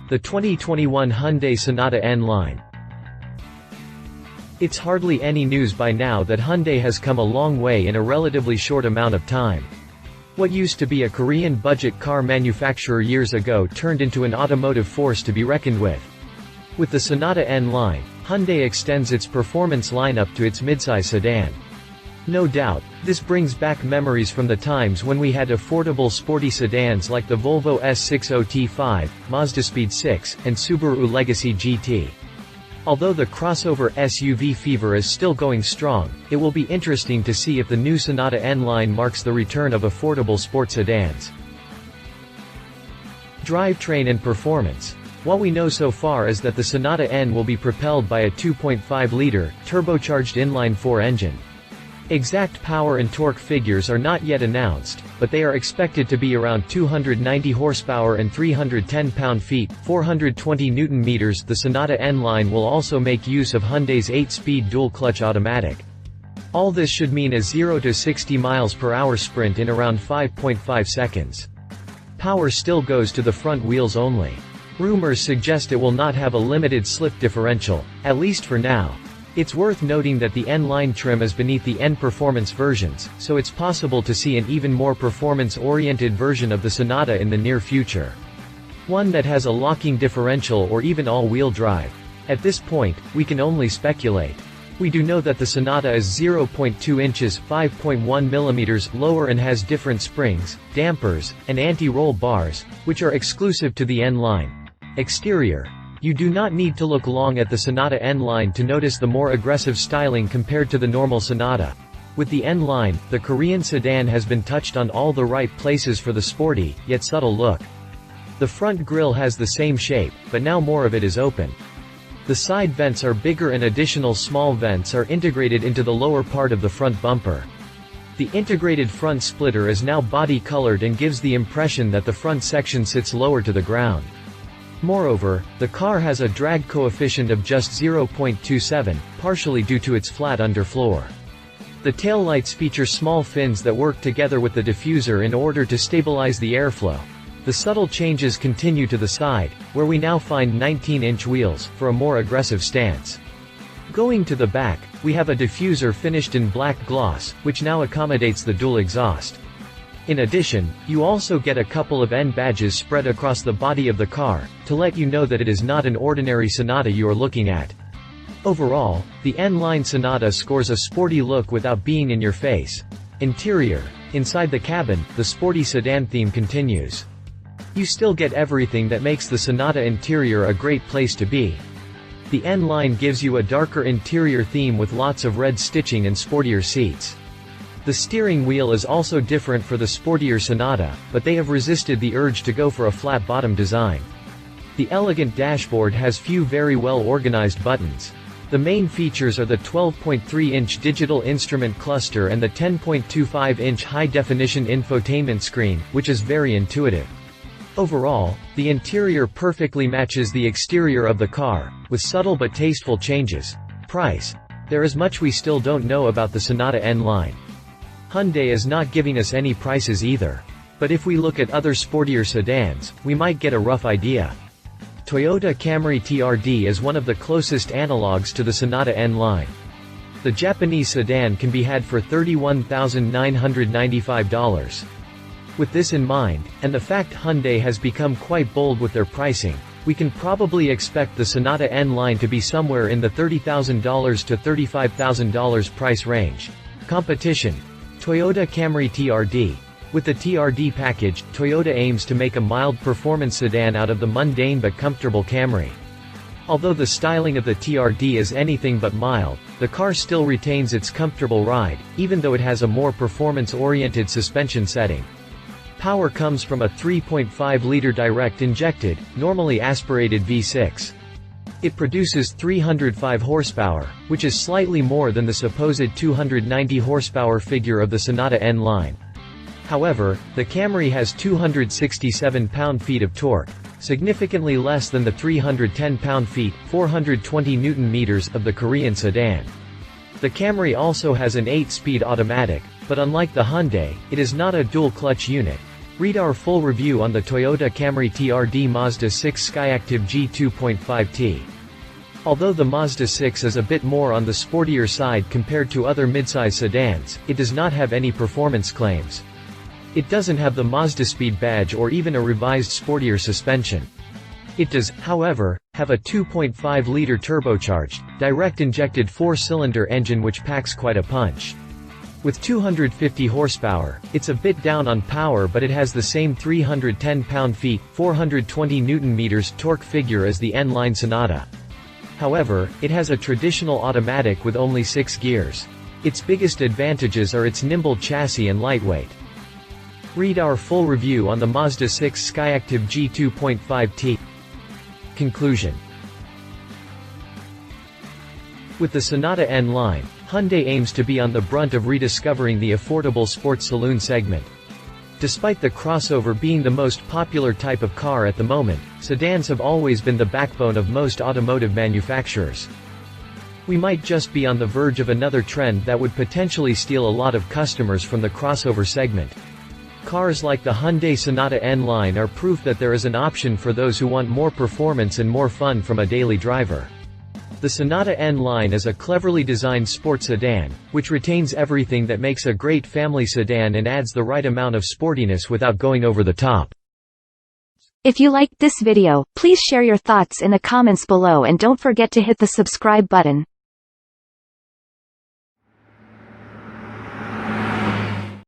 The 2021 Hyundai Sonata N-Line. It's hardly any news by now that Hyundai has come a long way in a relatively short amount of time. What used to be a Korean budget car manufacturer years ago turned into an automotive force to be reckoned with. With the Sonata N-Line, Hyundai extends its performance lineup to its midsize sedan. No doubt, this brings back memories from the times when we had affordable sporty sedans like the Volvo S60-T5, Mazdaspeed 6, and Subaru Legacy GT. Although the crossover SUV fever is still going strong, it will be interesting to see if the new Sonata N-Line marks the return of affordable sports sedans. Drivetrain and performance. What we know so far is that the Sonata N will be propelled by a 2.5-liter, turbocharged inline-4 engine. Exact power and torque figures are not yet announced, but they are expected to be around 290 horsepower and 310 pound-feet, 420 Nm. The Sonata N-Line will also make use of Hyundai's 8-speed dual-clutch automatic. All this should mean a 0 to 60 mph sprint in around 5.5 seconds. Power still goes to the front wheels only. Rumors suggest it will not have a limited slip differential, at least for now. It's worth noting that the N-Line trim is beneath the N-Performance versions, so it's possible to see an even more performance-oriented version of the Sonata in the near future. One that has a locking differential or even all-wheel drive. At this point, we can only speculate. We do know that the Sonata is 0.2 inches (5.1 mm) lower and has different springs, dampers, and anti-roll bars, which are exclusive to the N-Line. Exterior. You do not need to look long at the Sonata N-Line to notice the more aggressive styling compared to the normal Sonata. With the N-Line, the Korean sedan has been touched on all the right places for the sporty, yet subtle look. The front grille has the same shape, but now more of it is open. The side vents are bigger and additional small vents are integrated into the lower part of the front bumper. The integrated front splitter is now body-colored and gives the impression that the front section sits lower to the ground. Moreover, the car has a drag coefficient of just 0.27, partially due to its flat underfloor. The taillights feature small fins that work together with the diffuser in order to stabilize the airflow. The subtle changes continue to the side, where we now find 19-inch wheels, for a more aggressive stance. Going to the back, we have a diffuser finished in black gloss, which now accommodates the dual exhaust. In addition, you also get a couple of N badges spread across the body of the car, to let you know that it is not an ordinary Sonata you are looking at. Overall, the N-Line Sonata scores a sporty look without being in your face. Interior. Inside the cabin, the sporty sedan theme continues. You still get everything that makes the Sonata interior a great place to be. The N-Line gives you a darker interior theme with lots of red stitching and sportier seats. The steering wheel is also different for the sportier Sonata, but they have resisted the urge to go for a flat-bottom design. The elegant dashboard has few very well-organized buttons. The main features are the 12.3-inch digital instrument cluster and the 10.25-inch high-definition infotainment screen, which is very intuitive. Overall, the interior perfectly matches the exterior of the car, with subtle but tasteful changes. Price. There is much we still don't know about the Sonata N-Line. Hyundai is not giving us any prices either. But if we look at other sportier sedans, we might get a rough idea. Toyota Camry TRD is one of the closest analogs to the Sonata N-Line. The Japanese sedan can be had for $31,995. With this in mind, and the fact Hyundai has become quite bold with their pricing, we can probably expect the Sonata N-Line to be somewhere in the $30,000 to $35,000 price range. Competition. Toyota Camry TRD. With the TRD package, Toyota aims to make a mild performance sedan out of the mundane but comfortable Camry. Although the styling of the TRD is anything but mild, the car still retains its comfortable ride, even though it has a more performance-oriented suspension setting. Power comes from a 3.5-liter direct-injected, normally aspirated V6. It produces 305 horsepower, which is slightly more than the supposed 290 horsepower figure of the Sonata N-Line. However, the Camry has 267 pound-feet of torque, significantly less than the 310 pound-feet, 420 Nm of the Korean sedan. The Camry also has an 8-speed automatic, but unlike the Hyundai, it is not a dual-clutch unit. Read our full review on the Toyota Camry TRD Mazda 6 Skyactiv G2.5T. Although the Mazda 6 is a bit more on the sportier side compared to other midsize sedans, it does not have any performance claims. It doesn't have the Mazdaspeed badge or even a revised sportier suspension. It does, however, have a 2.5-liter turbocharged, direct-injected 4-cylinder engine which packs quite a punch. With 250 horsepower, it's a bit down on power, but it has the same 310 pound-feet, 420 Newton-meters torque figure as the N-Line Sonata. However, it has a traditional automatic with only 6 gears. Its biggest advantages are its nimble chassis and lightweight. Read our full review on the Mazda 6 Skyactiv G2.5T. Conclusion. With the Sonata N-Line, Hyundai aims to be on the brunt of rediscovering the affordable sports saloon segment. Despite the crossover being the most popular type of car at the moment, sedans have always been the backbone of most automotive manufacturers. We might just be on the verge of another trend that would potentially steal a lot of customers from the crossover segment. Cars like the Hyundai Sonata N-Line are proof that there is an option for those who want more performance and more fun from a daily driver. The Sonata N-Line is a cleverly designed sports sedan, which retains everything that makes a great family sedan and adds the right amount of sportiness without going over the top. If you liked this video, please share your thoughts in the comments below and don't forget to hit the subscribe button.